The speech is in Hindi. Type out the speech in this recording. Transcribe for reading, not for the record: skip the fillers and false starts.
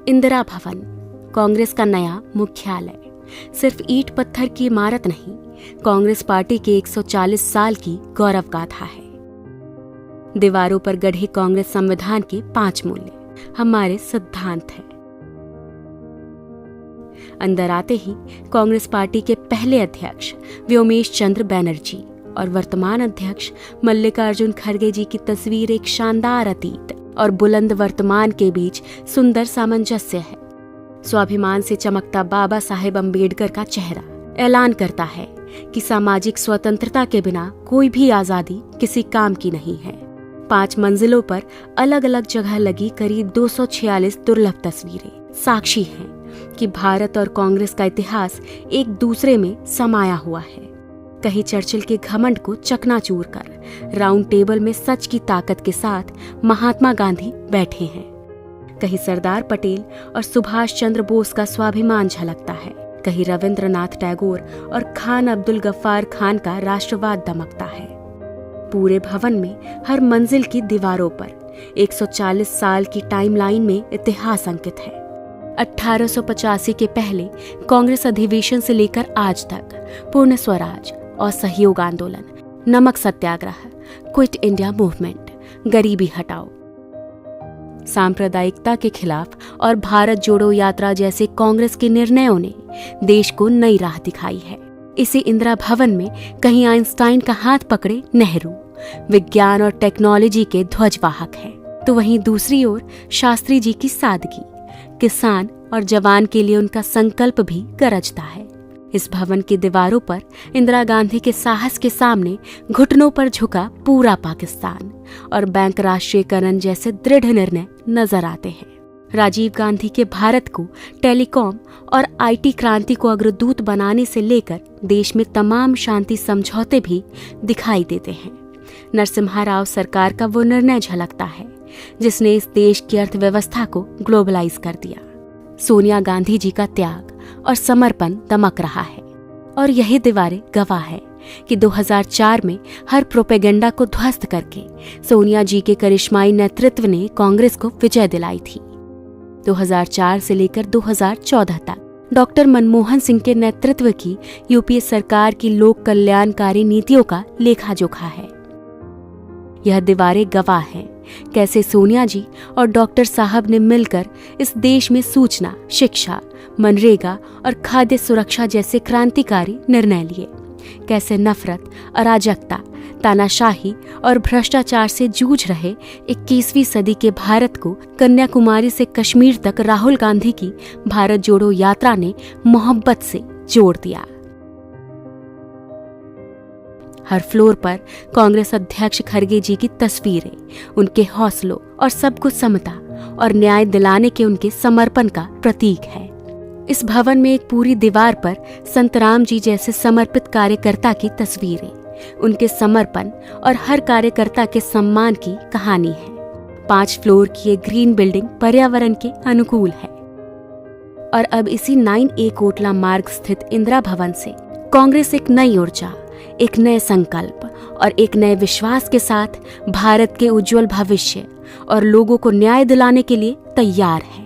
इंदिरा भवन, कांग्रेस का नया मुख्यालय, सिर्फ ईंट पत्थर की इमारत नहीं, कांग्रेस पार्टी के 140 साल की गौरव गाथा है। दीवारों पर गढ़े कांग्रेस संविधान के 5 मूल्य हमारे सिद्धांत हैं। अंदर आते ही कांग्रेस पार्टी के पहले अध्यक्ष व्योमेश चंद्र बैनर्जी और वर्तमान अध्यक्ष मल्लिकार्जुन खड़गे जी की तस्वीर एक शानदार अतीत और बुलंद वर्तमान के बीच सुंदर सामंजस्य है। स्वाभिमान से चमकता बाबा साहेब अम्बेडकर का चेहरा ऐलान करता है कि सामाजिक स्वतंत्रता के बिना कोई भी आजादी किसी काम की नहीं है। 5 मंजिलों पर अलग अलग जगह लगी करीब 246 दुर्लभ तस्वीरें साक्षी हैं कि भारत और कांग्रेस का इतिहास एक दूसरे में समाया हुआ है। कहीं चर्चिल के घमंड को चकनाचूर कर राउंड टेबल में सच की ताकत के साथ महात्मा गांधी बैठे हैं, कहीं सरदार पटेल और सुभाष चंद्र बोस का स्वाभिमान झलकता है, कहीं रविंद्रनाथ टैगोर और खान अब्दुल गफ्फार खान का राष्ट्रवाद दमकता है। पूरे भवन में हर मंजिल की दीवारों पर 140 साल की टाइमलाइन में इतिहास अंकित है। 1885 के पहले कांग्रेस अधिवेशन से लेकर आज तक पूर्ण स्वराज, असहयोग आंदोलन, नमक सत्याग्रह, क्विट इंडिया मूवमेंट, गरीबी हटाओ, सांप्रदायिकता के खिलाफ और भारत जोड़ो यात्रा जैसे कांग्रेस के निर्णयों ने देश को नई राह दिखाई है। इसी इंदिरा भवन में कहीं आइंस्टाइन का हाथ पकड़े नेहरू विज्ञान और टेक्नोलॉजी के ध्वजवाहक हैं, तो वहीं दूसरी ओर शास्त्री जी की सादगी, किसान और जवान के लिए उनका संकल्प भी गरजता है। इस भवन की दीवारों पर इंदिरा गांधी के साहस के सामने घुटनों पर झुका पूरा पाकिस्तान और बैंक राष्ट्रीयकरण जैसे दृढ़ निर्णय नजर आते हैं। राजीव गांधी के भारत को टेलीकॉम और आईटी क्रांति को अग्रदूत बनाने से लेकर देश में तमाम शांति समझौते भी दिखाई देते हैं। नरसिम्हा राव सरकार का वो निर्णय झलकता है जिसने इस देश की अर्थव्यवस्था को ग्लोबलाइज कर दिया। सोनिया गांधी जी का त्याग और समर्पण दमक रहा है और यही दीवारें गवाह है कि 2004 में हर प्रोपेगेंडा को ध्वस्त करके सोनिया जी के करिश्माई नेतृत्व ने कांग्रेस को विजय दिलाई थी। 2004 से लेकर 2014 तक डॉक्टर मनमोहन सिंह के नेतृत्व की यूपीए सरकार की लोक कल्याणकारी नीतियों का लेखा जोखा है। यह दीवारें गवाह हैं कैसे सोनिया जी और डॉक्टर साहब ने मिलकर इस देश में सूचना, शिक्षा, मनरेगा और खाद्य सुरक्षा जैसे क्रांतिकारी निर्णय लिए, कैसे नफरत, अराजकता, तानाशाही और भ्रष्टाचार से जूझ रहे 21वीं सदी के भारत को कन्याकुमारी से कश्मीर तक राहुल गांधी की भारत जोड़ो यात्रा ने मोहब्बत से जोड़ दिया। हर फ्लोर पर कांग्रेस अध्यक्ष खड़गे जी की तस्वीरें उनके हौसलों और सबको समता और न्याय दिलाने के उनके समर्पण का प्रतीक है। इस भवन में एक पूरी दीवार पर संत राम जी जैसे समर्पित कार्यकर्ता की तस्वीरें, उनके समर्पण और हर कार्यकर्ता के सम्मान की कहानी है। 5 फ्लोर की ये ग्रीन बिल्डिंग पर्यावरण के अनुकूल है और अब इसी 9A कोटला मार्ग स्थित इंदिरा भवन से कांग्रेस एक नई ऊर्जा, एक नए संकल्प और एक नए विश्वास के साथ भारत के उज्जवल भविष्य और लोगों को न्याय दिलाने के लिए तैयार है।